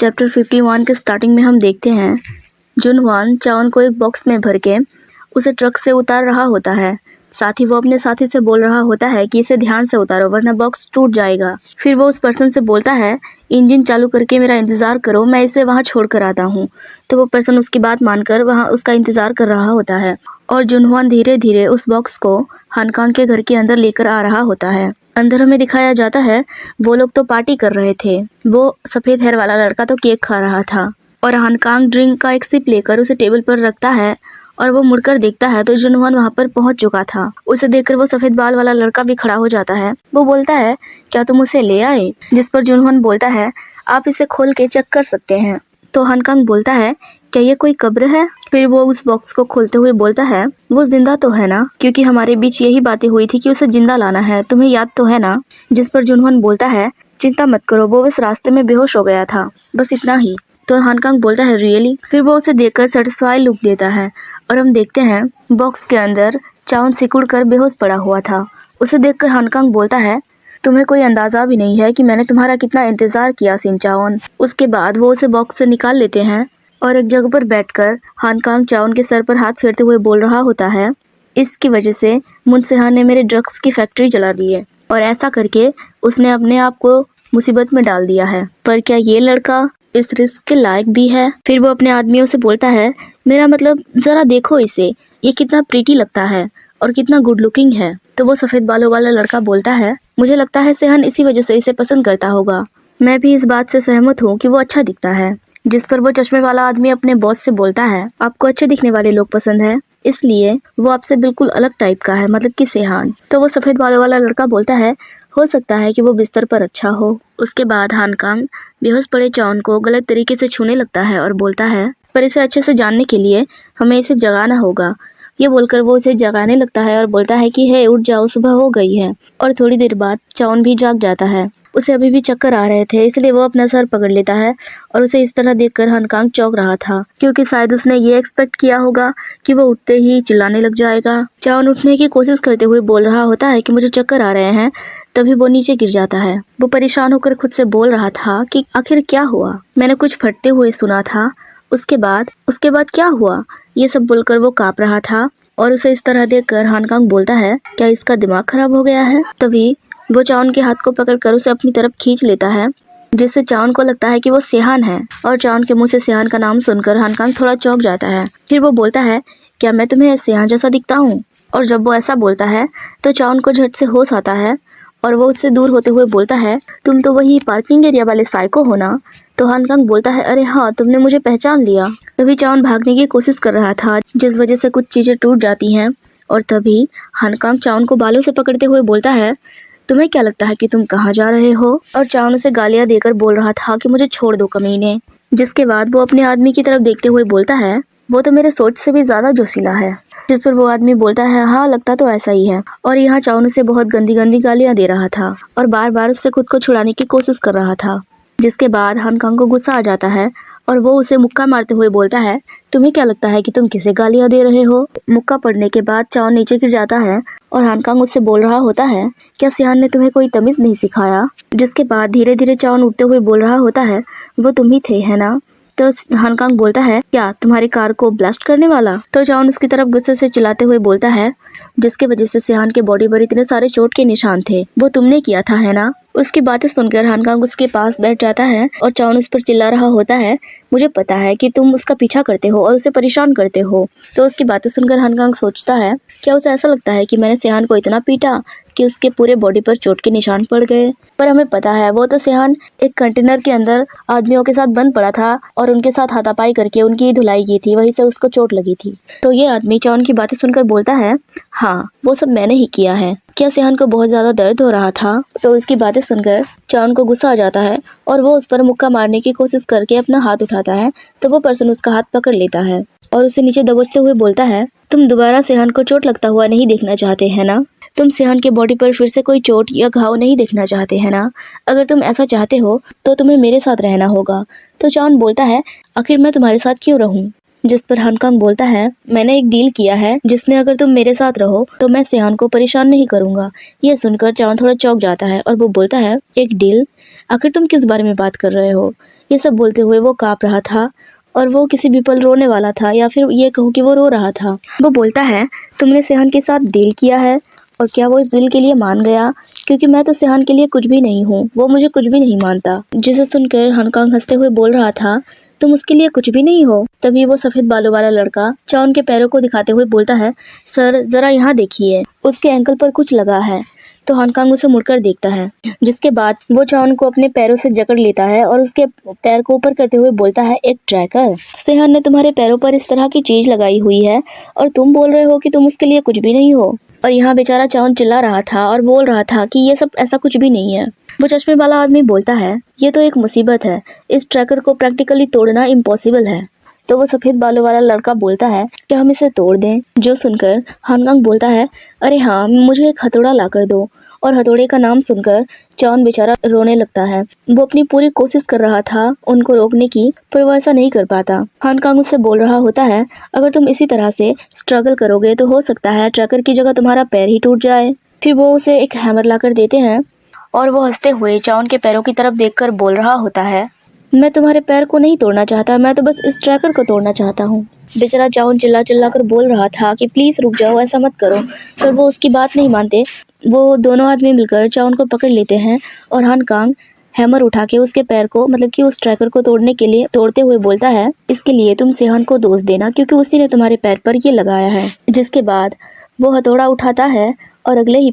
Chapter 51 के starting में हम देखते हैं जुनह्वान चाओन को एक बॉक्स में भर के उसे ट्रक से उतार रहा होता है। साथ ही वो अपने साथी से बोल रहा होता है कि इसे ध्यान से उतारो वरना बॉक्स टूट जाएगा। फिर वो उस पर्सन से बोलता है इंजन चालू करके मेरा इंतज़ार करो, मैं इसे वहाँ छोड़ कर आता हूँ। तो वो पर्सन उसकी बात मानकर वहाँ उसका इंतज़ार कर रहा होता है और जुनह्वान धीरे धीरे उस बॉक्स को हानकांग के घर के अंदर लेकर आ रहा होता है। अंदर हमें दिखाया जाता है वो लोग तो पार्टी कर रहे थे। वो सफ़ेद हेयर वाला लड़का तो केक खा रहा था और हानकांग ड्रिंक का एक सिप लेकर उसे टेबल पर रखता है और वो मुड़कर देखता है तो जुनह्वान वहाँ पर पहुँच चुका था। उसे देखकर वो सफ़ेद बाल वाला लड़का भी खड़ा हो जाता है। वो बोलता है क्या तुम उसे ले आए? जिस पर जुनह्वान बोलता है आप इसे खोल के चेक कर सकते हैं। तो हानकांग बोलता है क्या ये कोई कब्र है? फिर वो उस बॉक्स को खोलते हुए बोलता है वो जिंदा तो है ना, क्योंकि हमारे बीच यही बातें हुई थी कि उसे जिंदा लाना है, तुम्हें याद तो है ना? जिस पर जुनह्वान बोलता है चिंता मत करो, वो बस रास्ते में बेहोश हो गया था, बस इतना ही। तो हानकांग बोलता है रियली? फिर वो उसे देखकर सेटिस्फाई लुक देता है और हम देखते हैं बॉक्स के अंदर चाओन सिकुड़ कर बेहोश पड़ा हुआ था। उसे देखकर हानकांग बोलता है तुम्हें कोई अंदाजा भी नहीं है कि मैंने तुम्हारा कितना इंतजार किया सिन चाओन। उसके बाद वो उसे बॉक्स से निकाल लेते हैं और एक जगह पर बैठकर हानकांग चाओन के सर पर हाथ फेरते हुए बोल रहा होता है इसकी वजह से मुनसेहान ने मेरे ड्रग्स की फैक्ट्री जला दी है और ऐसा करके उसने अपने आप को मुसीबत में डाल दिया है, पर क्या ये लड़का इस रिस्क के लायक भी है? फिर वो अपने आदमियों से बोलता है मेरा मतलब जरा देखो इसे, ये कितना प्रीटी लगता है और कितना गुड लुकिंग है। तो वो सफ़ेद बालों वाला लड़का बोलता है मुझे लगता है सेहन इसी वजह से इसे पसंद करता होगा। मैं भी इस बात से सहमत हूँ कि वो अच्छा दिखता है। जिस पर वो चश्मे वाला आदमी अपने बॉस से बोलता है आपको अच्छे दिखने वाले लोग पसंद है, इसलिए वो आपसे बिल्कुल अलग टाइप का है, मतलब कि सेहान। तो वो सफ़ेद बालों वाला लड़का बोलता है हो सकता है कि वो बिस्तर पर अच्छा हो। उसके बाद हानकांग बेहोश पड़े चाओन को गलत तरीके से छूने लगता है और बोलता है पर इसे अच्छे से जानने के लिए हमें इसे जगाना होगा। ये बोलकर वो उसे जगाने लगता है और बोलता है कि हे उठ जाओ, सुबह हो गई है। और थोड़ी देर बाद चाओन भी जाग जाता है। उसे अभी भी चक्कर आ रहे थे, इसलिए वो अपना सर पकड़ लेता है और उसे इस तरह देखकर हानकांग चौंक रहा था, क्योंकि शायद उसने ये एक्सपेक्ट किया होगा कि वो उठते ही चिल्लाने लग जाएगा। चाओन उठने की कोशिश करते हुए बोल रहा होता है कि मुझे चक्कर आ रहे हैं, तभी वो नीचे गिर जाता है। वो परेशान होकर खुद से बोल रहा था कि आखिर क्या हुआ, मैंने कुछ फटते हुए सुना था, उसके बाद क्या हुआ? ये सब बोलकर वो काँप रहा था और उसे इस तरह देखकर हानकांग बोलता है क्या इसका दिमाग खराब हो गया है? तभी वो चाओन के हाथ को पकड़कर उसे अपनी तरफ खींच लेता है, जिससे चाओन को लगता है कि वो सेहान है और चाओन के मुंह से सेहान का नाम सुनकर हानकांग थोड़ा चौंक जाता है। फिर वो बोलता है क्या मैं तुम्हें सेहान जैसा दिखता हूँ? और जब वो ऐसा बोलता है तो चाओन को झट से होश आता है और वो उससे दूर होते हुए बोलता है तुम तो वही पार्किंग एरिया वाले साइको हो ना? तो हानकांग बोलता है अरे हाँ, तुमने मुझे पहचान लिया। तभी चाओन भागने की कोशिश कर रहा था, जिस वजह से कुछ चीजें टूट जाती हैं और तभी हानकांग चाओन को बालों से पकड़ते हुए बोलता है तुम्हें क्या लगता है कि तुम कहाँ जा रहे हो? और चाओन उसे गालियां देकर बोल रहा था कि मुझे छोड़ दो कमीने। जिसके बाद वो अपने आदमी की तरफ देखते हुए बोलता है वो तो मेरे सोच से भी ज्यादा जोशीला है। जिस पर वो आदमी बोलता है हाँ, लगता तो ऐसा ही है। और यहाँ चाओन उसे बहुत गंदी गंदी गालियां दे रहा था और बार बार उससे खुद को छुड़ाने की कोशिश कर रहा था। जिसके बाद हानकांग को गुस्सा आ जाता है और वो उसे मुक्का मारते हुए बोलता है तुम्हें क्या लगता है कि तुम किसे गालियां दे रहे हो? मुक्का पड़ने के बाद चाओन नीचे गिर जाता है और हानकांग उससे बोल रहा होता है क्या सेहान ने तुम्हें कोई तमीज नहीं सिखाया? जिसके बाद धीरे धीरे चाओन उठते हुए बोल रहा होता है वो तुम ही थे, है ना? तो हानकांग बोलता है क्या तुम्हारी कार को ब्लास्ट करने वाला? तो चाओन उसकी तरफ गुस्से से चिल्लाते हुए बोलता है जिसके वजह से सेहान के बॉडी पर इतने सारे चोट के निशान थे, वो तुमने किया था, है ना? उसकी बातें सुनकर हानकांग उसके पास बैठ जाता है और चाओन उस पर चिल्ला रहा होता है मुझे पता है कि तुम उसका पीछा करते हो और उसे परेशान करते हो। तो उसकी बातें सुनकर हानकांग सोचता है क्या उसे ऐसा लगता है कि मैंने सेहान को इतना पीटा कि उसके पूरे बॉडी पर चोट के निशान पड़ गए? पर हमें पता है वो तो सेहान एक कंटेनर के अंदर आदमियों के साथ बंद पड़ा था और उनके साथ हाथापाई करके उनकी धुलाई की थी, वहीं से उसको चोट लगी थी। तो ये आदमी चाओन की बातें सुनकर बोलता है हाँ, वो सब मैंने ही किया है। क्या सेहान को बहुत ज्यादा दर्द हो रहा था? तो उसकी बातें सुनकर चाओन को गुस्सा आ जाता है और वो उस पर मुक्का मारने की कोशिश करके अपना हाथ उठाता है। तो वो पर्सन उसका हाथ पकड़ लेता है और उसे नीचे दबोचते हुए बोलता है तुम दोबारा सेहान को चोट लगता हुआ नहीं देखना चाहते, है ना? तुम सेहान के बॉडी पर फिर से कोई चोट या घाव नहीं देखना चाहते, है ना? अगर तुम ऐसा चाहते हो तो तुम्हें मेरे साथ रहना होगा। तो चाओन बोलता है आखिर मैं तुम्हारे साथ क्यों रहूं? जिस पर हानकांग बोलता है मैंने एक डील किया है जिसमें अगर तुम मेरे साथ रहो तो मैं सेहान को परेशान नहीं करूंगा। यह सुनकर चाओन थोड़ा चौंक जाता है और वो बोलता है एक डील? आखिर तुम किस बारे में बात कर रहे हो? ये सब बोलते हुए वो काँप रहा था और वो किसी भी पल रोने वाला था, या फिर ये कहूँ कि वो रो रहा था। वो बोलता है, तुमने सेहान के साथ डील किया है, और क्या वो इस डील के लिए मान गया? क्योंकि मैं तो सेहान के लिए कुछ भी नहीं हूँ, वो मुझे कुछ भी नहीं मानता। जिसे सुनकर हानकांग हंसते हुए बोल रहा था, तुम उसके लिए कुछ भी नहीं हो। तभी वो सफेद बालों वाला लड़का चाउन के पैरों को दिखाते हुए बोलता है, सर जरा यहाँ देखिए, उसके एंकल पर कुछ लगा है। तो हानकांग उसे मुड़कर देखता है, जिसके बाद वो चाउन को अपने पैरों से जकड़ लेता है और उसके पैर को ऊपर करते हुए बोलता है, एक ट्रैकर। सेहान ने तुम्हारे पैरों पर इस तरह की चीज लगाई हुई है और तुम बोल रहे हो कि तुम उसके लिए कुछ भी नहीं हो। और यहाँ बेचारा चाउन चिल्ला रहा था और बोल रहा था कि ये सब ऐसा कुछ भी नहीं है। वो चश्मे वाला आदमी बोलता है, ये तो एक मुसीबत है, इस ट्रैकर को प्रैक्टिकली तोड़ना इम्पॉसिबल है। तो वो सफेद बालों वाला लड़का बोलता है, क्या हम इसे तोड़ दें? जो सुनकर हानकांग बोलता है, अरे हाँ, मुझे एक हथौड़ा ला कर दो। और हथौड़े का नाम सुनकर चाउन बेचारा रोने लगता है। वो अपनी पूरी कोशिश कर रहा था उनको रोकने की, पर वो ऐसा नहीं कर पाता। हानकांग उससे बोल रहा होता है, अगर तुम इसी तरह से स्ट्रगल करोगे तो हो सकता है ट्रैकर की जगह तुम्हारा पैर ही टूट जाए। फिर वो उसे एक हैमर लाकर देते हैं और वो हंसते हुए चाउन के पैरों की तरफ देखकर बोल रहा होता है, मैं तुम्हारे पैर को नहीं तोड़ना चाहता, मैं तो बस इस ट्रैकर को तोड़ना चाहता हूँ। बेचारा चाउन चिल्ला चिल्ला कर बोल रहा था कि प्लीज रुक जाओ, ऐसा मत करो, पर वो उसकी बात नहीं मानते। वो दोनों आदमी मिलकर चाउन को पकड़ लेते हैं और हानकांग हैमर उठा के उसके पैर को, मतलब कि उस ट्रैकर को तोड़ने के लिए तोड़ते हुए बोलता है, इसके लिए तुम सेहान को दोष देना, क्योंकि उसी ने तुम्हारे पैर पर ये लगाया है। जिसके बाद वो हथौड़ा उठाता है और अगले ही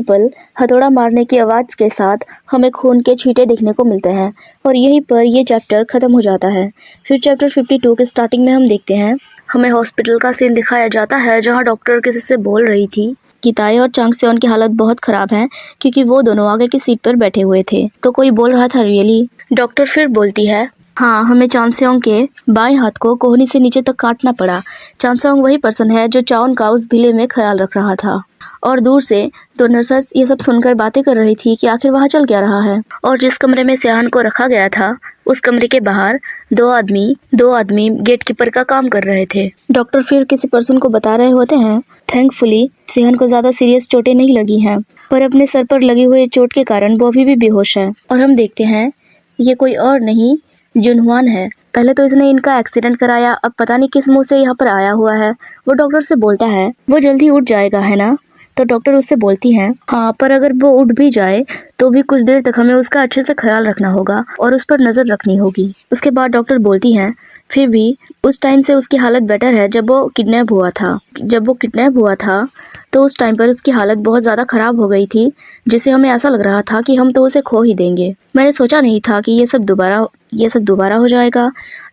पल हथौड़ा मारने की आवाज के साथ हमें खून के छींटे देखने को मिलते हैं और यहीं पर ये चैप्टर खत्म हो जाता है। फिर चैप्टर 52 के स्टार्टिंग में हम देखते हैं, हमें हॉस्पिटल का सीन दिखाया जाता है जहां डॉक्टर किसी से बोल रही थी कि ताई और चांग सेओन की हालत बहुत खराब है, क्योंकि वो दोनों आगे की सीट पर बैठे हुए थे। तो कोई बोल रहा था, रियली? डॉक्टर फिर बोलती है, हाँ, हमें चांग सेओंग के बाएं हाथ को कोहनी से नीचे तक काटना पड़ा। चांग सेओंग वही पर्सन है जो चाउन का उस भिले में ख्याल रख रहा था। और दूर से दो नर्सेस ये सब सुनकर बातें कर रही थी कि आखिर वहाँ चल क्या रहा है। और जिस कमरे में सेहान को रखा गया था, उस कमरे के बाहर दो आदमी गेटकीपर का काम कर रहे थे। डॉक्टर फिर किसी पर्सन को बता रहे होते हैं, थैंकफुली सेहान को ज्यादा सीरियस चोटें नहीं लगी हैं, पर अपने सर पर लगी हुई चोट के कारण वो अभी भी बेहोश है। और हम देखते हैं ये कोई और नहीं, जुनहुआन है। पहले तो इसने इनका एक्सीडेंट कराया, अब पता नहीं किस मुंह से यहाँ पर आया हुआ है। वो डॉक्टर से बोलता है, वो जल्दी उठ जाएगा, है ना? तो डॉक्टर उससे बोलती हैं, हाँ, पर अगर वो उठ भी जाए तो भी कुछ देर तक हमें उसका अच्छे से ख्याल रखना होगा और उस पर नजर रखनी होगी। उसके बाद डॉक्टर बोलती हैं, फिर भी उस टाइम से उसकी हालत बेटर है। जब वो किडनैप हुआ था तो उस टाइम पर उसकी हालत बहुत ज़्यादा ख़राब हो गई थी, जिससे हमें ऐसा लग रहा था कि हम तो उसे खो ही देंगे। मैंने सोचा नहीं था कि ये सब दोबारा हो जाएगा।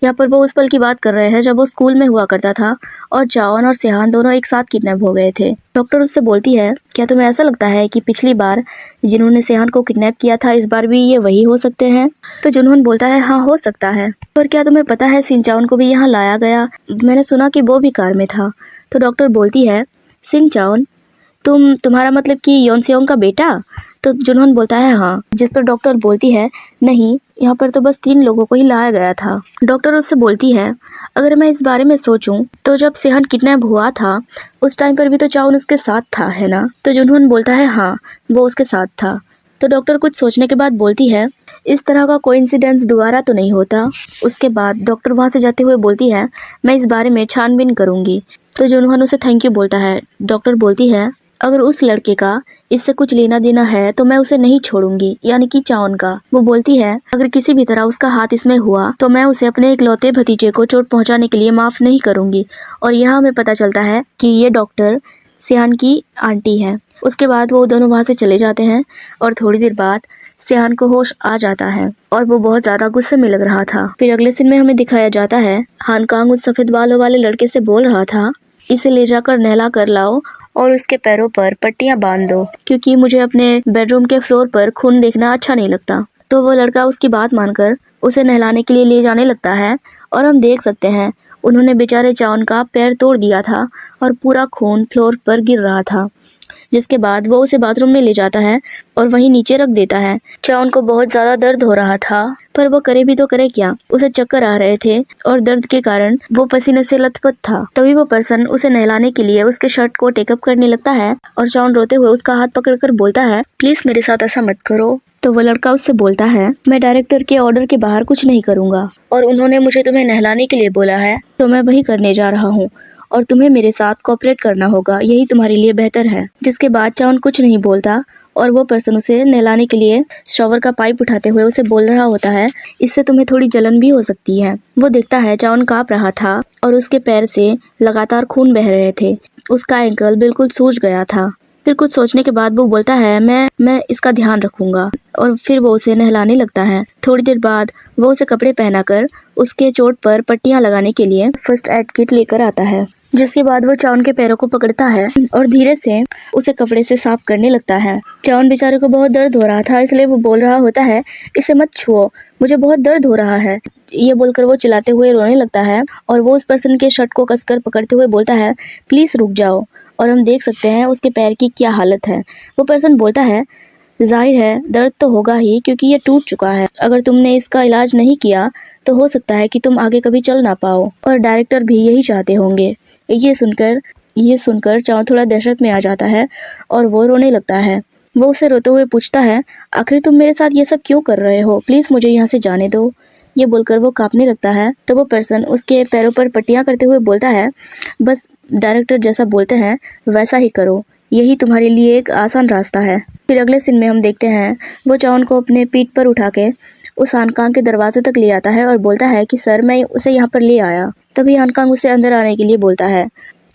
यहाँ पर वो उस पल की बात कर रहे हैं जब वो स्कूल में हुआ करता था और चाओन और सेहान दोनों एक साथ किडनैप हो गए थे। डॉक्टर उससे बोलती है, क्या तुम्हें ऐसा लगता है कि पिछली बार जिन्होंने सेहान को किडनैप किया था, इस बार भी ये वही हो सकते हैं? तो जुनहोन बोलता है, हाँ, हो सकता है। पर क्या तुम्हें पता है सिन चाओन को भी यहाँ लाया गया? मैंने सुना कि वो भी कार में था। तो डॉक्टर बोलती है, सिन चाओन, तुम्हारा मतलब कि योनसेओंग का बेटा? तो जुनहोन बोलता है, हाँ। जिस पर डॉक्टर बोलती है, नहीं, यहाँ पर तो बस 3 लोगों को ही लाया गया था। डॉक्टर उससे बोलती है, अगर मैं इस बारे में सोचूं तो जब सेहान किडनैप हुआ था उस टाइम पर भी तो चाओन उसके साथ था, है ना? तो जुनहोन बोलता है, हाँ, वो उसके साथ था। तो डॉक्टर कुछ सोचने के बाद बोलती है, इस तरह का कोइंसिडेंस दोबारा तो नहीं होता। उसके बाद डॉक्टर वहाँ से जाते हुए बोलती है, मैं इस बारे में छानबीन करूंगी। तो जुनहोन उसे थैंक यू बोलता है। डॉक्टर बोलती है, अगर उस लड़के का इससे कुछ लेना देना है तो मैं उसे नहीं छोड़ूंगी, यानी कि चाओन का। वो बोलती है, अगर किसी भी तरह उसका हाथ इसमें हुआ तो मैं उसे अपने इकलौते भतीजे को चोट पहुंचाने के लिए माफ नहीं करूंगी। और यहाँ हमें पता चलता है कि ये डॉक्टर सेहान की आंटी है। उसके बाद वो दोनों वहाँ से चले जाते हैं और थोड़ी देर बाद सेहान को होश आ जाता है और वो बहुत ज्यादा गुस्से में लग रहा था। फिर अगले सीन में हमें दिखाया जाता है, हानकांग उस सफेद बालों वाले लड़के से बोल रहा था, इसे ले जाकर नहला कर लाओ और उसके पैरों पर पट्टियां बांध दो, क्योंकि मुझे अपने बेडरूम के फ्लोर पर खून देखना अच्छा नहीं लगता। तो वो लड़का उसकी बात मानकर उसे नहलाने के लिए ले जाने लगता है और हम देख सकते हैं उन्होंने बेचारे चाओन का पैर तोड़ दिया था और पूरा खून फ्लोर पर गिर रहा था। जिसके बाद वो उसे बाथरूम में ले जाता है और वहीं नीचे रख देता है। चाओन को बहुत ज्यादा दर्द हो रहा था, पर वो करे भी तो करे क्या, उसे चक्कर आ रहे थे और दर्द के कारण वो पसीने से लथपथ था। तभी वो पर्सन उसे नहलाने के लिए उसके शर्ट को टेकअप करने लगता है और चाओन रोते हुए उसका हाथ पकड़कर बोलता है, प्लीज मेरे साथ ऐसा मत करो, तो वो लड़का उससे बोलता है, मैं डायरेक्टर के ऑर्डर के बाहर कुछ नहीं करूँगा और उन्होंने मुझे तुम्हें नहलाने के लिए बोला है, तो मैं वही करने जा रहा हूँ और तुम्हें मेरे साथ कोऑपरेट करना होगा, यही तुम्हारे लिए बेहतर है। जिसके बाद चाउन कुछ नहीं बोलता और वो पर्सन उसे नहलाने के लिए शॉवर का पाइप उठाते हुए उसे बोल रहा होता है, इससे तुम्हें थोड़ी जलन भी हो सकती है। वो देखता है चाउन काँप रहा था और उसके पैर से लगातार खून बह रहे थे। उसका एंकल बिल्कुल सूज गया था। फिर कुछ सोचने के बाद वो बोलता है, मैं इसका ध्यान रखूंगा, और फिर वो उसे नहलाने लगता है। थोड़ी देर बाद वो उसे कपड़े पहनाकर उसके चोट पर पट्टियां लगाने के लिए फर्स्ट एड किट लेकर आता है। जिसके बाद वो चाउन के पैरों को पकड़ता है और धीरे से उसे कपड़े से साफ करने लगता है। चाउन बेचारे को बहुत दर्द हो रहा था, इसलिए वो बोल रहा होता है, इसे मत छुओ, मुझे बहुत दर्द हो रहा है। ये बोलकर वो चिल्लाते हुए रोने लगता है और वो उस पर्सन के शर्ट को कसकर पकड़ते हुए बोलता है, प्लीज रुक जाओ। और हम देख सकते हैं उसके पैर की क्या हालत है। वो पर्सन बोलता है, जाहिर है दर्द तो होगा ही, क्योंकि ये टूट चुका है। अगर तुमने इसका इलाज नहीं किया तो हो सकता है कि तुम आगे कभी चल ना पाओ, और डायरेक्टर भी यही चाहते होंगे। ये सुनकर चाउन थोड़ा दहशत में आ जाता है और वो रोने लगता है। वो उसे रोते हुए पूछता है, आखिर तुम मेरे साथ ये सब क्यों कर रहे हो, प्लीज मुझे यहाँ से जाने दो। ये बोलकर वो कांपने लगता है। तो वो पर्सन उसके पैरों पर पट्टियां करते हुए बोलता है, बस डायरेक्टर जैसा बोलते हैं वैसा ही करो, यही तुम्हारे लिए एक आसान रास्ता है। फिर अगले सीन में हम देखते हैं वो चाउन को अपने पीठ पर उठा के उस हानकांग के दरवाजे तक ले आता है और बोलता है कि सर, मैं उसे यहाँ पर ले आया। तभी हानकांग उसे अंदर आने के लिए बोलता है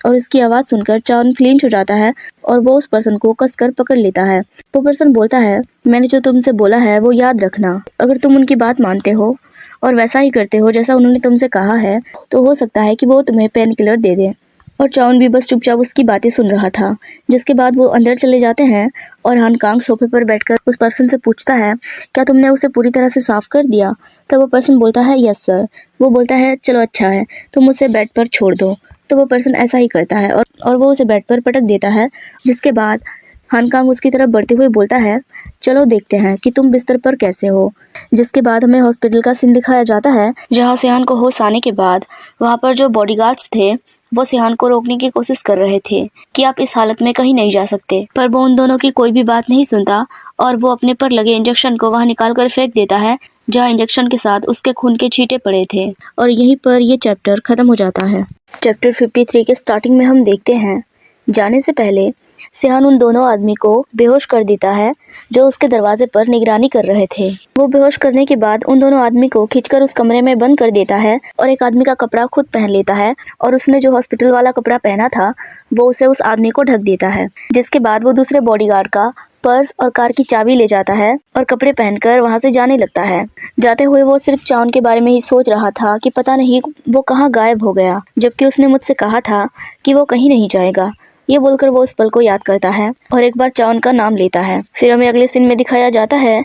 और उसकी आवाज़ सुनकर चाउन फ्लिंच हो जाता है और वो उस पर्सन को कसकर पकड़ लेता है। वो पर्सन बोलता है, मैंने जो तुमसे बोला है वो याद रखना। अगर तुम उनकी बात मानते हो और वैसा ही करते हो जैसा उन्होंने तुमसे कहा है, तो हो सकता है कि वो तुम्हें पेन किलर दे दे। और चाउन भी बस चुपचाप उसकी बातें सुन रहा था। जिसके बाद वो अंदर चले जाते हैं और हानकांग सोफे पर बैठकर उस पर्सन से पूछता है, क्या तुमने उसे पूरी तरह से साफ कर दिया? तब वो पर्सन बोलता है, यस सर। वो बोलता है, चलो अच्छा है, तुम उसे बेड पर छोड़ दो। तो वो पर्सन ऐसा ही करता है और वो उसे बेड पर पटक देता है। जिसके बाद हानकांग उसकी तरफ बढ़ते हुए बोलता है, चलो देखते हैं कि तुम बिस्तर पर कैसे हो। जिसके बाद हमें हॉस्पिटल का सीन दिखाया जाता है, जहाँ सिहान को होश आने के बाद वहाँ पर जो बॉडीगार्ड्स थे वो सिहान को रोकने की कोशिश कर रहे थे कि आप इस हालत में कहीं नहीं जा सकते, पर वो उन दोनों की कोई भी बात नहीं सुनता और वो अपने पर लगे इंजेक्शन को वहाँ निकाल कर फेंक देता है, जहाँ इंजेक्शन के साथ उसके खून के छींटे पड़े थे। और यहीं पर ये चैप्टर खत्म हो जाता है। चैप्टर 53 के स्टार्टिंग में हम देखते हैं, जाने से पहले सिहान उन दोनों आदमी को बेहोश कर देता है जो उसके दरवाजे पर निगरानी कर रहे थे। वो बेहोश करने के बाद उन दोनों आदमी को खींचकर उस कमरे में बंद कर देता है और एक आदमी का कपड़ा खुद पहन लेता है और उसने जो हॉस्पिटल वाला कपड़ा पहना था वो उसे उस आदमी को ढक देता है। जिसके बाद वो दूसरे बॉडीगार्ड का पर्स और कार की चाबी ले जाता है और कपड़े पहनकर वहां से जाने लगता है। जाते हुए वो सिर्फ चाउन के बारे में ही सोच रहा था कि पता नहीं वो कहाँ गायब हो गया, जबकि उसने मुझसे कहा था कि वो कहीं नहीं जाएगा। ये बोलकर वो उस पल को याद करता है और एक बार चाउन का नाम लेता है। फिर हमें अगले सीन में दिखाया जाता है,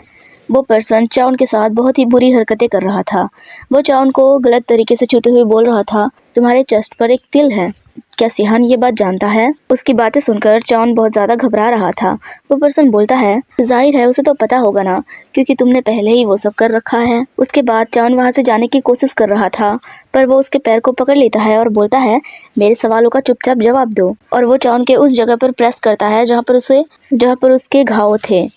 वो पर्सन चाउन के साथ बहुत ही बुरी हरकतें कर रहा था। वो चाउन को गलत तरीके से छूते हुए बोल रहा था, तुम्हारे चेस्ट पर एक तिल है। क्या सिहान ये बात जानता है? उसकी बातें सुनकर चाउन बहुत ज्यादा घबरा रहा था। वो पर्सन बोलता है, जाहिर है उसे तो पता होगा ना, क्योंकि तुमने पहले ही वो सब कर रखा है। उसके बाद चाउन वहां से जाने की कोशिश कर रहा था, पर वो उसके पैर को पकड़ लेता है और बोलता है, मेरे सवालों का चुपचाप जवाब दो। और वो चाउन के उस जगह पर प्रेस करता है जहाँ पर उसके घाव थे।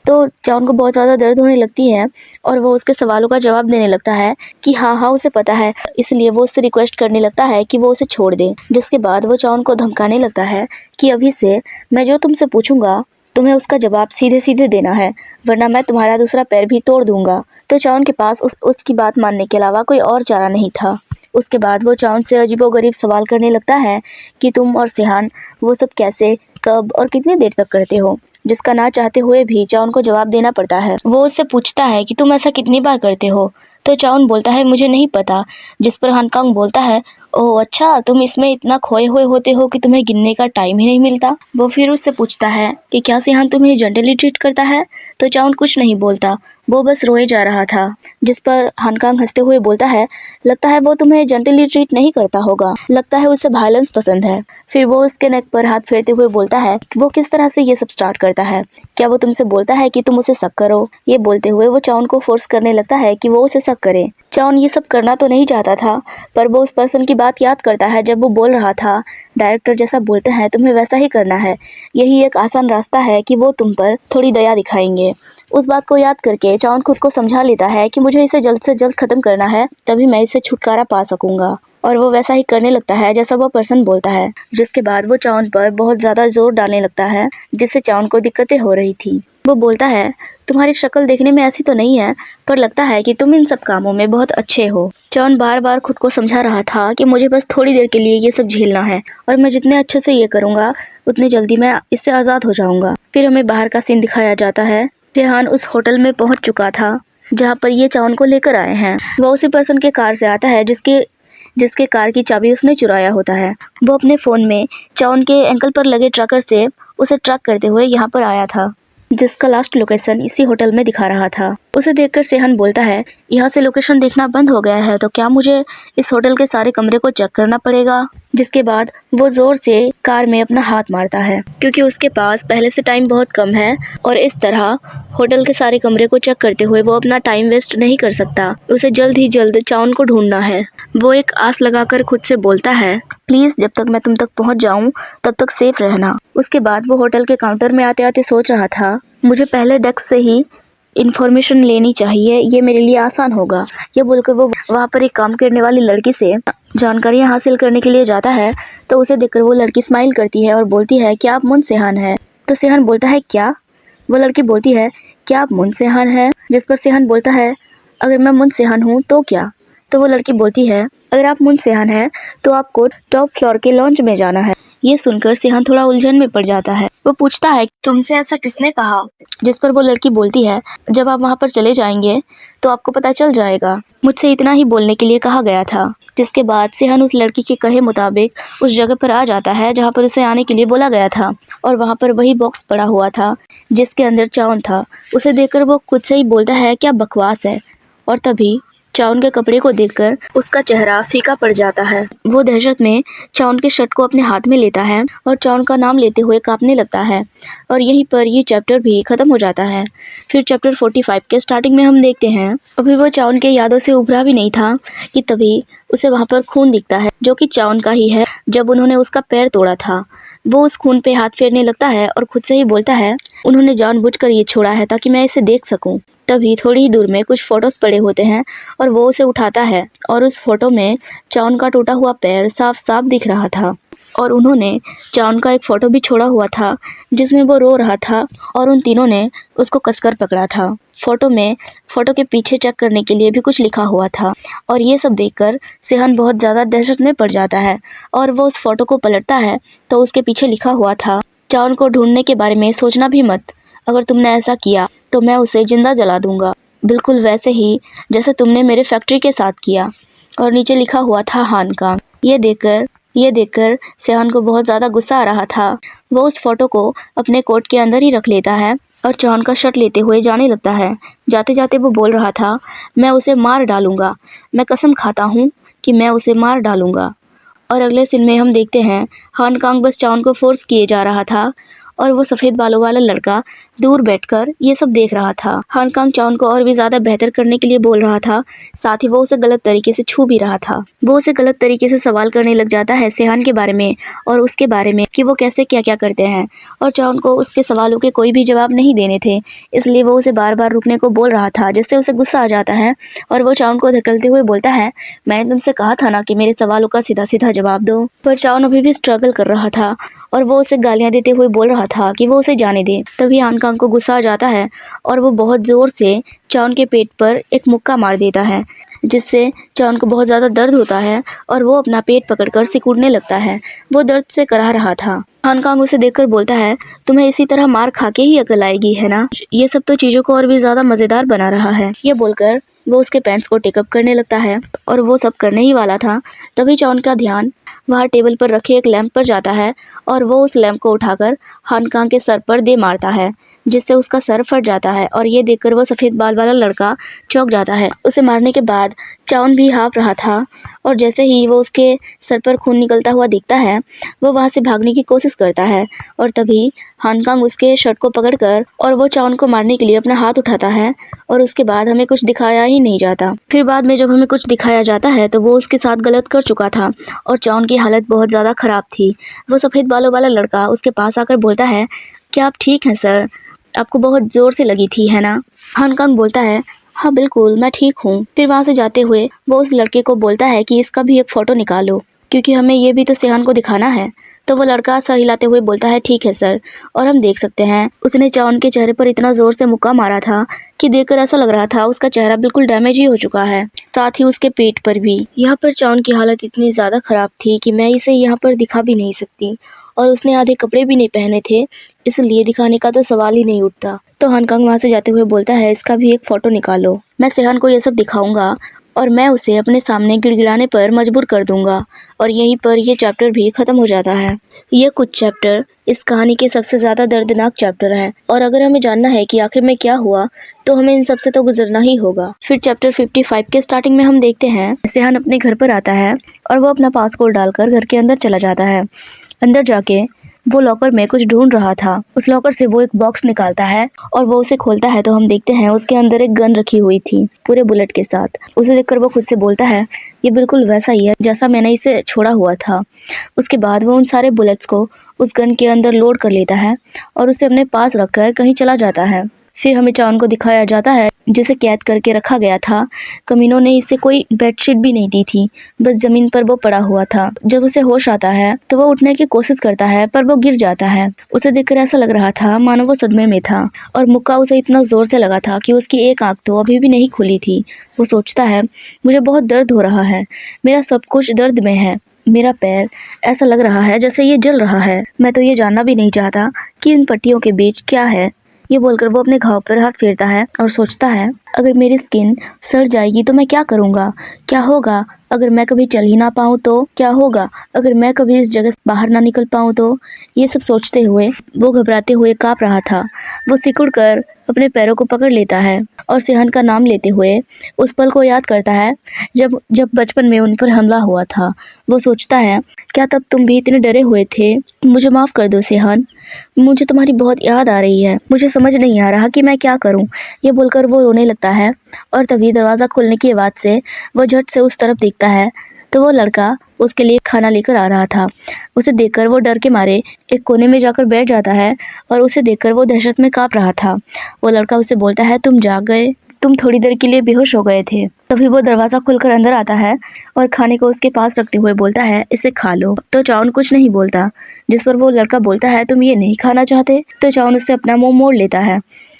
तो चाउन को बहुत ज़्यादा दर्द होने लगती है और वो उसके सवालों का जवाब देने लगता है कि हाँ उसे पता है, इसलिए वो उससे रिक्वेस्ट करने लगता है कि वो उसे छोड़ दे। जिसके बाद वो चाउन को धमकाने लगता है कि अभी से मैं जो तुमसे पूछूंगा तुम्हें उसका जवाब सीधे सीधे देना है, वरना मैं तुम्हारा दूसरा पैर भी तोड़ दूंगा। तो चाउन के पास उसकी बात मानने के अलावा कोई और चारा नहीं था। उसके बाद वो चाउन से अजीबोगरीब सवाल करने लगता है कि तुम और सिहान वो सब कैसे, कब और कितनी देर तक करते हो, जिसका ना चाहते हुए भी चाउन को जवाब देना पड़ता है। वो उससे पूछता है कि तुम ऐसा कितनी बार करते हो? तो चाउन बोलता है, मुझे नहीं पता। जिस पर हानकांग बोलता है, ओह अच्छा, तुम इसमें इतना खोए हुए होते हो कि तुम्हें गिनने का टाइम ही नहीं मिलता। वो फिर उससे पूछता है कि क्या सिहान तुम्हें जेंटली ट्रीट करता है? तो चाउन कुछ नहीं बोलता, वो बस रोए जा रहा था। जिस पर हानकांग हंसते हुए बोलता है, लगता है वो तुम्हें जेंटली ट्रीट नहीं करता होगा, लगता है उसे वायलेंस पसंद है। फिर वो उसके नेक पर हाथ फेरते हुए बोलता है कि वो किस तरह से ये सब स्टार्ट करता है, क्या वो तुमसे बोलता है कि तुम उसे शक करो? ये बोलते हुए वो चाउन को फोर्स करने लगता है कि वो उसे शक करे। चाउन ये सब करना तो नहीं चाहता था, पर वो उस पर्सन की बात याद करता है जब वो बोल रहा था, डायरेक्टर जैसा बोलते हैं तुम्हें वैसा ही करना है, यही एक आसान रास्ता है कि वो तुम पर थोड़ी दया दिखाएंगे। उस बात को याद करके चाउन खुद को समझा लेता है कि मुझे इसे जल्द से जल्द खत्म करना है, तभी मैं इससे छुटकारा पा सकूंगा। और वो वैसा ही करने लगता है जैसा वो पर्सन बोलता है, जिसके बाद वो चाउन पर बहुत ज्यादा जोर डालने लगता है, जिससे चाउन को दिक्कतें हो रही थी। वो बोलता है, तुम्हारी शक्ल देखने में ऐसी तो नहीं है, पर लगता है कि तुम इन सब कामों में बहुत अच्छे हो। चाउन बार बार खुद को समझा रहा था कि मुझे बस थोड़ी देर के लिए ये सब झेलना है, और मैं जितने अच्छे से ये करूंगा उतनी जल्दी मैं इससे आज़ाद हो जाऊंगा। फिर हमें बाहर का सीन दिखाया जाता है। सेहान उस होटल में पहुंच चुका था जहाँ पर ये चाउन को लेकर आए हैं। वो उसी पर्सन के कार से आता है जिसके कार की चाबी उसने चुराया होता है। वो अपने फ़ोन में चाउन के एंकल पर लगे ट्रैकर से उसे ट्रैक करते हुए यहाँ पर आया था, जिसका लास्ट लोकेशन इसी होटल में दिखा रहा था। उसे देखकर सेहन बोलता है, यहाँ से लोकेशन देखना बंद हो गया है, तो क्या मुझे इस होटल के सारे कमरे को चेक करना पड़ेगा? जिसके बाद वो जोर से कार में अपना हाथ मारता है, क्योंकि उसके पास पहले से टाइम बहुत कम है और इस तरह होटल के सारे कमरे को चेक करते हुए वो अपना टाइम वेस्ट नहीं कर सकता। उसे जल्द ही जल्द चाउन को ढूंढना है। वो एक आस लगाकर खुद से बोलता है, प्लीज जब तक मैं तुम तक पहुंच जाऊं तब तक सेफ रहना। उसके बाद वो होटल के काउंटर में आते आते सोच रहा था, मुझे पहले डेस्क से ही इन्फॉर्मेशन लेनी चाहिए, ये मेरे लिए आसान होगा। ये बोलकर वो वहाँ पर एक काम करने वाली लड़की से जानकारियाँ हासिल करने के लिए जाता है। तो उसे देखकर वो लड़की स्माइल करती है और बोलती है, क्या आप मुन सेहान हैं? तो सेहान बोलता है, क्या? वो लड़की बोलती है, क्या आप मुन सेहान हैं? जिस पर सेहान बोलता है, अगर मैं मुन सेहान हूँ तो क्या? तो वो लड़की बोलती है, अगर आप मुन सेहान हैं तो आपको टॉप फ्लोर के लॉन्च में जाना है। ये सुनकर सेहान थोड़ा उलझन में पड़ जाता है। वो पूछता है, तुमसे ऐसा किसने कहा? जिस पर वो लड़की बोलती है, जब आप वहाँ पर चले जाएंगे तो आपको पता चल जाएगा। मुझसे इतना ही बोलने के लिए कहा गया था। जिसके बाद सेहान उस लड़की के कहे मुताबिक उस जगह पर आ जाता है जहाँ पर उसे आने के लिए बोला गया था, और वहाँ पर वही बॉक्स पड़ा हुआ था जिसके अंदर चाउन था। उसे देखकर वो खुद से ही बोलता है, क्या बकवास है। और तभी चाउन के कपड़े को देखकर उसका चेहरा फीका पड़ जाता है। वो दहशत में चाउन के शर्ट को अपने हाथ में लेता है और चाउन का नाम लेते हुए कांपने लगता है। और यहीं पर ये चैप्टर भी खत्म हो जाता है। फिर चैप्टर 45 के स्टार्टिंग में हम देखते हैं, अभी वो चाउन के यादों से उभरा भी नहीं था कि तभी उसे वहाँ पर खून दिखता है, जो कि चाउन का ही है जब उन्होंने उसका पैर तोड़ा था। वो उस खून पे हाथ फेरने लगता है और खुद से ही बोलता है, उन्होंने जानबूझकर ये छोड़ा है ताकि मैं इसे देख सकूं। तभी थोड़ी ही दूर में कुछ फोटोज पड़े होते हैं और वो उसे उठाता है, और उस फोटो में चाउन का टूटा हुआ पैर साफ साफ दिख रहा था। और उन्होंने चाउन का एक फ़ोटो भी छोड़ा हुआ था जिसमें वो रो रहा था और उन तीनों ने उसको कसकर पकड़ा था। फ़ोटो के पीछे चेक करने के लिए भी कुछ लिखा हुआ था। और ये सब देखकर सेहन बहुत ज़्यादा दहशत में पड़ जाता है और वो उस फ़ोटो को पलटता है तो उसके पीछे लिखा हुआ था, चाउन को ढूंढने के बारे में सोचना भी मत, अगर तुमने ऐसा किया तो मैं उसे जिंदा जला दूंगा, बिल्कुल वैसे ही जैसे तुमने मेरे फैक्ट्री के साथ किया। और नीचे लिखा हुआ था हानकांग। ये देखकर सेहन को बहुत ज़्यादा गुस्सा आ रहा था। वो उस फोटो को अपने कोट के अंदर ही रख लेता है और चाउन का शर्ट लेते हुए जाने लगता है। जाते जाते वो बोल रहा था, मैं उसे मार डालूंगा, मैं कसम खाता हूँ कि मैं उसे मार डालूंगा। और अगले सीन में हम देखते हैं, हानकांग बस चाउन को फोर्स किए जा रहा था और वो सफ़ेद बालों वाला लड़का दूर बैठकर ये सब देख रहा था। हानकांग चाउन को और भी ज़्यादा बेहतर करने के लिए बोल रहा था, साथ ही वो उसे गलत तरीके से छू भी रहा था। वो उसे गलत तरीके से सवाल करने लग जाता है सेहान के बारे में और उसके बारे में कि वो कैसे क्या क्या करते हैं, और चाउन को उसके सवालों के कोई भी जवाब नहीं देने थे, इसलिए वो उसे बार बार रुकने को बोल रहा था, जिससे उसे गुस्सा आ जाता है और वो चाउन को धकेलते हुए बोलता है, मैंने तुमसे कहा था ना कि मेरे सवालों का सीधा सीधा जवाब दो। पर चाउन अभी भी स्ट्रगल कर रहा था और वो उसे गालियां देते हुए बोल रहा था कि वो उसे जाने दे। तभी हानकांग को गुस्सा आ जाता है और वो बहुत ज़ोर से चाउन के पेट पर एक मुक्का मार देता है, जिससे चाउन को बहुत ज़्यादा दर्द होता है और वो अपना पेट पकड़कर सिकुड़ने लगता है। वो दर्द से कराह रहा था। हानकांग उसे देखकर बोलता है, तुम्हें इसी तरह मार खा के ही अकल आएगी, है ना? ये सब तो चीज़ों को और भी ज़्यादा मज़ेदार बना रहा है। ये बोलकर वो उसके पैंट्स को टेकअप करने लगता है और वो सब करने ही वाला था, तभी चाउन का ध्यान वहाँ टेबल पर रखे एक लैंप पर जाता है और वो उस लैंप को उठाकर हानकांग के सर पर दे मारता है, जिससे उसका सर फट जाता है। और ये देखकर वो सफ़ेद बाल वाला लड़का चौंक जाता है। उसे मारने के बाद चाउन भी हाँफ रहा था और जैसे ही वो उसके सर पर खून निकलता हुआ दिखता है, वो वहाँ से भागने की कोशिश करता है। और तभी हानकांग उसके शर्ट को पकड़कर और वो चाउन को मारने के लिए अपना हाथ उठाता है और उसके बाद हमें कुछ दिखाया ही नहीं जाता। फिर बाद में जब हमें कुछ दिखाया जाता है तो वो उसके साथ गलत कर चुका था और चाउन की हालत बहुत ज़्यादा ख़राब थी। वो सफ़ेद बालों वाला लड़का उसके पास आकर बोलता है, क्या आप ठीक हैं सर? आपको बहुत जोर से लगी थी, है ना? हानकांग बोलता है, हाँ बिल्कुल, मैं ठीक हूँ। फिर वहाँ से जाते हुए वो उस लड़के को बोलता है कि इसका भी एक फ़ोटो निकालो, क्योंकि हमें ये भी तो सेहान को दिखाना है। तो वो लड़का सर हिलाते हुए बोलता है, ठीक है सर। और हम देख सकते हैं उसने चाउन के चेहरे पर इतना ज़ोर से मुक्का मारा था कि देखकर ऐसा लग रहा था उसका चेहरा बिल्कुल डैमेज ही हो चुका है, साथ ही उसके पेट पर भी। यहाँ पर चाउन की हालत इतनी ज़्यादा ख़राब थी कि मैं इसे यहाँ पर दिखा भी नहीं सकती, और उसने आधे कपड़े भी नहीं पहने थे, इसलिए दिखाने का तो सवाल ही नहीं उठता। तो हानकांग वहाँ से जाते हुए बोलता है, इसका भी एक फ़ोटो निकालो। मैं सेहान को ये सब दिखाऊंगा और मैं उसे अपने सामने गिड़गिड़ाने पर मजबूर कर दूंगा। और यहीं पर ये चैप्टर भी ख़त्म हो जाता है। ये कुछ चैप्टर इस कहानी के सबसे ज़्यादा दर्दनाक चैप्टर हैं, और अगर हमें जानना है कि आखिर में क्या हुआ तो हमें इन सब से तो गुजरना ही होगा। फिर चैप्टर 55 के स्टार्टिंग में हम देखते हैं सेहान अपने घर पर आता है और वो अपना पासपोर्ट डालकर घर के अंदर चला जाता है। अंदर जाके वो लॉकर में कुछ ढूंढ रहा था। उस लॉकर से वो एक बॉक्स निकालता है और वो उसे खोलता है तो हम देखते हैं उसके अंदर एक गन रखी हुई थी, पूरे बुलेट के साथ। उसे देखकर वो खुद से बोलता है, ये बिल्कुल वैसा ही है जैसा मैंने इसे छोड़ा हुआ था। उसके बाद वो उन सारे बुलेट्स को उस गन के अंदर लोड कर लेता है और उसे अपने पास रखकर कहीं चला जाता है। फिर हमें चाउन को दिखाया जाता है जिसे कैद करके रखा गया था। कमीनों ने इसे कोई बेडशीट भी नहीं दी थी, बस जमीन पर वो पड़ा हुआ था। जब उसे होश आता है तो वो उठने की कोशिश करता है पर वो गिर जाता है। उसे देखकर ऐसा लग रहा था मानो वो सदमे में था, और मुक्का उसे इतना जोर से लगा था कि उसकी एक आंख तो अभी भी नहीं खुली थी। वो सोचता है, मुझे बहुत दर्द हो रहा है, मेरा सब कुछ दर्द में है, मेरा पैर ऐसा लग रहा है जैसे ये जल रहा है। मैं तो ये जानना भी नहीं चाहता कि इन पट्टियों के बीच क्या है। ये बोलकर वो अपने घाव पर हाथ फेरता है और सोचता है, अगर मेरी स्किन सड़ जाएगी तो मैं क्या करूँगा? क्या होगा अगर मैं कभी चल ही ना पाऊँ तो? क्या होगा अगर मैं कभी इस जगह से बाहर ना निकल पाऊँ तो? ये सब सोचते हुए वो घबराते हुए काँप रहा था। वो सिकुड़ कर अपने पैरों को पकड़ लेता है और सेहान का नाम लेते हुए उस पल को याद करता है जब जब बचपन में उन पर हमला हुआ था। वो सोचता है, क्या तब तुम भी इतने डरे हुए थे? मुझे माफ़ कर दो सेहान, मुझे तुम्हारी बहुत याद आ रही है, मुझे समझ नहीं आ रहा कि मैं क्या करूं। ये बोलकर वो रोने लगता है और तभी दरवाज़ा खुलने की आवाज़ से वो झट से उस तरफ देखता है तो वो लड़का उसके लिए खाना लेकर आ रहा था। उसे देखकर वो डर के मारे एक कोने में जाकर बैठ जाता है और उसे देखकर वो दहशत में काँप रहा था। वो लड़का उसे बोलता है, तुम जाग गए, तुम थोड़ी देर के लिए बेहोश हो गए थे। तभी वो दरवाज़ा खुलकर अंदर आता है और खाने को उसके पास रखते हुए बोलता है, इसे खा लो। तो चाउन कुछ नहीं बोलता, जिस पर वो लड़का बोलता है, तुम ये नहीं खाना चाहते? तो चाउन उससे अपना मुंह मोड़ लेता है।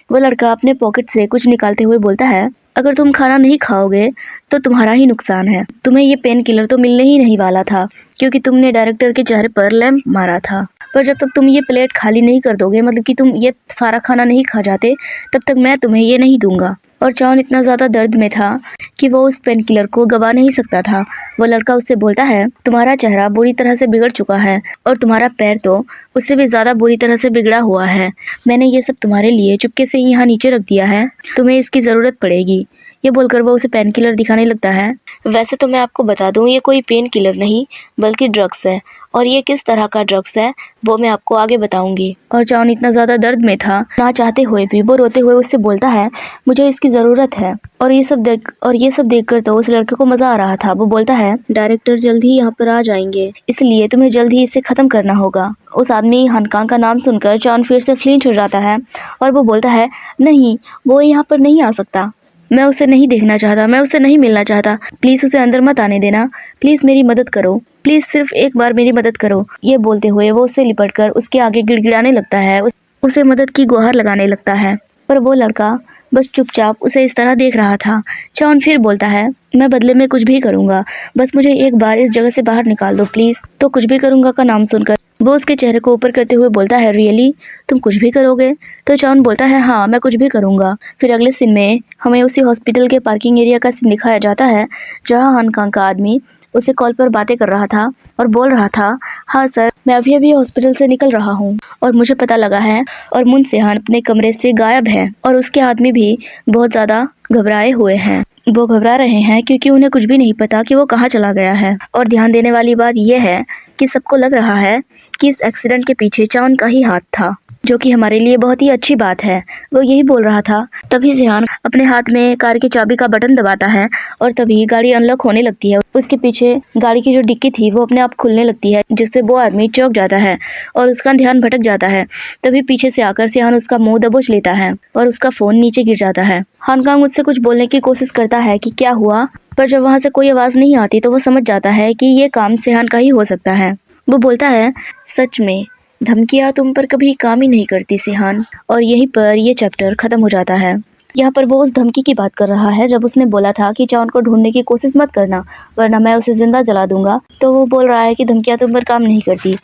वो लड़का अपने पॉकेट से कुछ निकालते हुए बोलता है, अगर तुम खाना नहीं खाओगे तो तुम्हारा ही नुकसान है। तुम्हें ये पेन किलर तो मिलने ही नहीं वाला था, क्योंकि तुमने डायरेक्टर के चेहरे पर लैंप मारा था। पर जब तक तुम ये प्लेट खाली नहीं कर दोगे, मतलब कि तुम ये सारा खाना नहीं खा जाते, तब तक मैं तुम्हें ये नहीं दूंगा। और चाउन इतना ज़्यादा दर्द में था कि वो उस पेन किलर को गवा नहीं सकता था। वो लड़का उससे बोलता है, तुम्हारा चेहरा बुरी तरह से बिगड़ चुका है और तुम्हारा पैर तो उससे भी ज़्यादा बुरी तरह से बिगड़ा हुआ है। मैंने ये सब तुम्हारे लिए चुपके से यहाँ नीचे रख दिया है, तुम्हें इसकी ज़रूरत पड़ेगी। ये बोलकर वो उसे पेन किलर दिखाने लगता है। वैसे तो मैं आपको बता दूं, ये कोई पेन किलर नहीं बल्कि ड्रग्स है, और ये किस तरह का ड्रग्स है वो मैं आपको आगे बताऊंगी। और चाउन इतना ज़्यादा दर्द में था, ना चाहते हुए भी वो रोते हुए उससे बोलता है, मुझे इसकी ज़रूरत है। और ये सब देखकर तो उस लड़के को मज़ा आ रहा था। वो बोलता है, डायरेक्टर जल्द ही यहाँ पर आ जाएंगे, इसलिए तुम्हें जल्द ही इसे ख़त्म करना होगा। उस आदमी हानकांग का नाम सुनकर चाउन फिर से फ्लिंच हो जाता है और वो बोलता है, नहीं, वो यहाँ पर नहीं आ सकता, मैं उसे नहीं देखना चाहता, मैं उससे नहीं मिलना चाहता, प्लीज़ उसे अंदर मत आने देना, प्लीज़ मेरी मदद करो, प्लीज़ सिर्फ एक बार मेरी मदद करो। ये बोलते हुए वो उससे लिपटकर उसके आगे गिड़गिड़ाने लगता है, उसे मदद की गुहार लगाने लगता है। पर वो लड़का बस चुपचाप उसे इस तरह देख रहा था। चाउन फिर बोलता है, मैं बदले में कुछ भी करूँगा, बस मुझे एक बार इस जगह से बाहर निकाल दो प्लीज़। तो कुछ भी करूँगा का नाम सुनकर वो उसके चेहरे को ऊपर करते हुए बोलता है, रियली, तुम कुछ भी करोगे? तो चाउन बोलता है, हाँ, मैं कुछ भी करूँगा। फिर अगले सीन में हमें उसी हॉस्पिटल के पार्किंग एरिया का सीन दिखाया जाता है, जहाँ हानकांग का आदमी उसे कॉल पर बातें कर रहा था और बोल रहा था, हाँ सर, मैं अभी अभी हॉस्पिटल से निकल रहा हूँ और मुझे पता लगा है और मुन सेहान अपने कमरे से गायब है और उसके आदमी भी बहुत ज़्यादा घबराए हुए हैं। वो घबरा रहे हैं क्योंकि उन्हें कुछ भी नहीं पता कि वो कहाँ चला गया है। और ध्यान देने वाली बात यह है कि सबको लग रहा है कि इस एक्सीडेंट के पीछे चाउन का ही हाथ था। जो कि हमारे लिए बहुत ही अच्छी बात है। वो यही बोल रहा था, तभी जिहान अपने हाथ में कार की चाबी का बटन दबाता है और तभी गाड़ी अनलॉक होने लगती है। उसके पीछे गाड़ी की जो डिक्की थी वो अपने आप खुलने लगती है, जिससे वो आदमी चौंक जाता है और उसका ध्यान भटक जाता है। तभी पीछे से आकर जिहान उसका मुंह दबोच लेता है और उसका फोन नीचे गिर जाता है। हांगकांग उससे कुछ बोलने की कोशिश करता है कि क्या हुआ, पर जब वहाँ से कोई आवाज़ नहीं आती तो वो समझ जाता है कि ये काम जिहान का ही हो सकता है। वो बोलता है, सच में धमकियाँ तुम पर कभी काम ही नहीं करती जिहान। और यहीं पर ये चैप्टर खत्म हो जाता है। यहाँ पर वो उस धमकी की बात कर रहा है जब उसने बोला था कि चाउन को ढूंढने की कोशिश मत करना वरना मैं उसे जिंदा जला दूंगा। तो वो बोल रहा है कि धमकियाँ तुम पर काम नहीं करती।